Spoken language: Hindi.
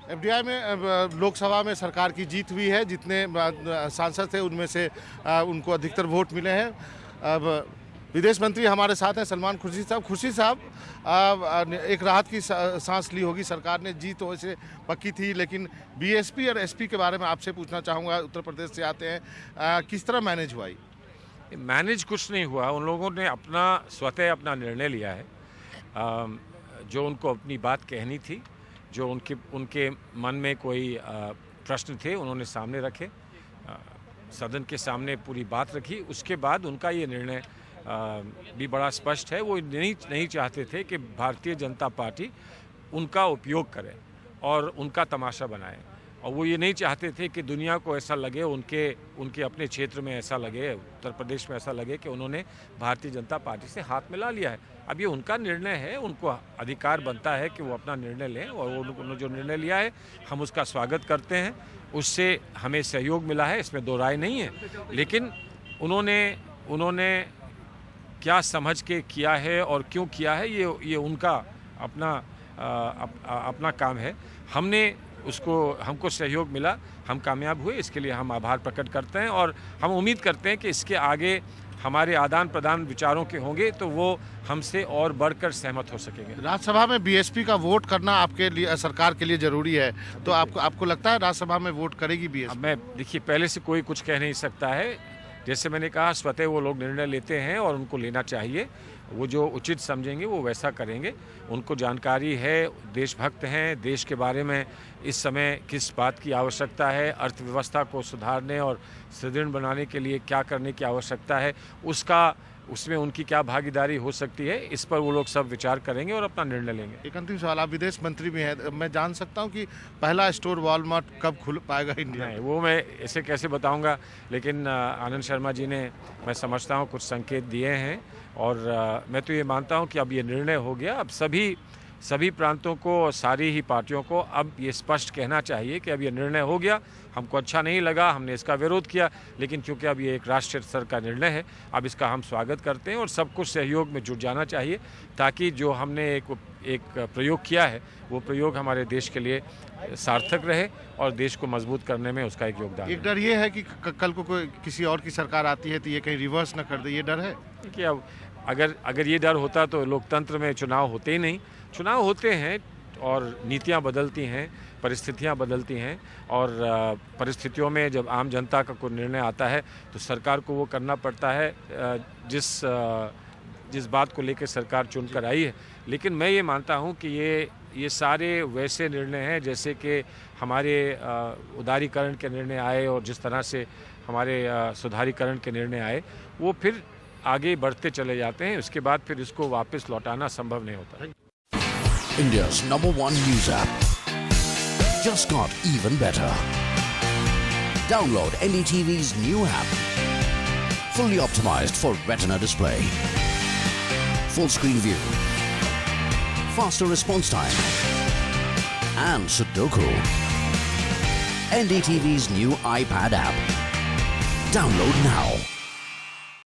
एफडीआई में लोकसभा में सरकार की जीत हुई है। जितने सांसद थे उनमें से उनको अधिकतर वोट मिले हैं। अब विदेश मंत्री हमारे साथ हैं सलमान खुर्शीद साहब। खुर्शीद साहब, एक राहत की सांस ली होगी सरकार ने। जीत वैसे पक्की थी, लेकिन बीएसपी और एसपी के बारे में आपसे पूछना चाहूँगा। उत्तर प्रदेश से आते हैं, किस तरह मैनेज हुआ? मैनेज कुछ नहीं हुआ। उन लोगों ने स्वतः अपना निर्णय लिया है। जो उनको अपनी बात कहनी थी, जो उनके मन में कोई प्रश्न थे, उन्होंने सामने रखे, सदन के सामने पूरी बात रखी। उसके बाद उनका ये निर्णय भी बड़ा स्पष्ट है। वो नहीं चाहते थे कि भारतीय जनता पार्टी उनका उपयोग करे और उनका तमाशा बनाए, और वो ये नहीं चाहते थे कि दुनिया को ऐसा लगे, उनके अपने क्षेत्र में ऐसा लगे, उत्तर प्रदेश में ऐसा लगे कि उन्होंने भारतीय जनता पार्टी से हाथ मिला लिया है। अब ये उनका निर्णय है, उनको अधिकार बनता है कि वो अपना निर्णय लें, और उन्होंने जो निर्णय लिया है हम उसका स्वागत करते हैं। उससे हमें सहयोग मिला है, इसमें दो राय नहीं है। लेकिन उन्होंने क्या समझ के किया है और क्यों किया है, ये उनका अपना काम है। हमको सहयोग मिला, हम कामयाब हुए, इसके लिए हम आभार प्रकट करते हैं। और हम उम्मीद करते हैं कि इसके आगे हमारे आदान प्रदान विचारों के होंगे तो वो हमसे और बढ़कर सहमत हो सकेंगे। राज्यसभा में बीएसपी का वोट करना आपके लिए, सरकार के लिए जरूरी है, तो आपको लगता है राज्यसभा में वोट करेगी बीएसपी? मैं देखिए, पहले से कोई कुछ कह नहीं सकता है। जैसे मैंने कहा, स्वतः वो लोग निर्णय लेते हैं और उनको लेना चाहिए। वो जो उचित समझेंगे वो वैसा करेंगे। उनको जानकारी है, देशभक्त हैं, देश के बारे में इस समय किस बात की आवश्यकता है, अर्थव्यवस्था को सुधारने और सुदृढ़ बनाने के लिए क्या करने की आवश्यकता है, उसमें उनकी क्या भागीदारी हो सकती है, इस पर वो लोग सब विचार करेंगे और अपना निर्णय लेंगे। एक अंतिम सवाल, आप विदेश मंत्री भी हैं, मैं जान सकता हूं कि पहला स्टोर वॉलमार्ट कब खुल पाएगा इंडिया? नहीं, वो मैं ऐसे कैसे बताऊंगा, लेकिन आनंद शर्मा जी ने, मैं समझता हूं, कुछ संकेत दिए हैं, और मैं तो ये मानता हूं कि अब ये निर्णय हो गया। अब सभी प्रांतों को, सारी ही पार्टियों को अब ये स्पष्ट कहना चाहिए कि अब ये निर्णय हो गया। हमको अच्छा नहीं लगा, हमने इसका विरोध किया, लेकिन चूंकि अब ये एक राष्ट्रीय स्तर का निर्णय है, अब इसका हम स्वागत करते हैं और सबको सहयोग में जुट जाना चाहिए, ताकि जो हमने एक प्रयोग किया है वो प्रयोग हमारे देश के लिए सार्थक रहे और देश को मजबूत करने में उसका एक योगदान। एक डर ये है कि कल को कोई किसी और की सरकार आती है तो ये कहीं रिवर्स न कर दे, ये डर है? देखिए, अब अगर ये डर होता तो लोकतंत्र में चुनाव होते ही नहीं। चुनाव होते हैं और नीतियां बदलती हैं, परिस्थितियां बदलती हैं, और परिस्थितियों में जब आम जनता का कोई निर्णय आता है तो सरकार को वो करना पड़ता है जिस बात को लेकर सरकार चुनकर आई है। लेकिन मैं ये मानता हूँ कि ये सारे वैसे निर्णय हैं जैसे कि हमारे उदारीकरण के निर्णय आए, और जिस तरह से हमारे सुधारीकरण के निर्णय आए, वो फिर आगे बढ़ते चले जाते हैं। उसके बाद फिर इसको वापस लौटाना संभव नहीं होता। India's #1 news app just got even better. Download NDTV's new app. Fully optimized for retina display. Full screen view. Faster response time. And Sudoku. NDTV's new iPad app. Download now.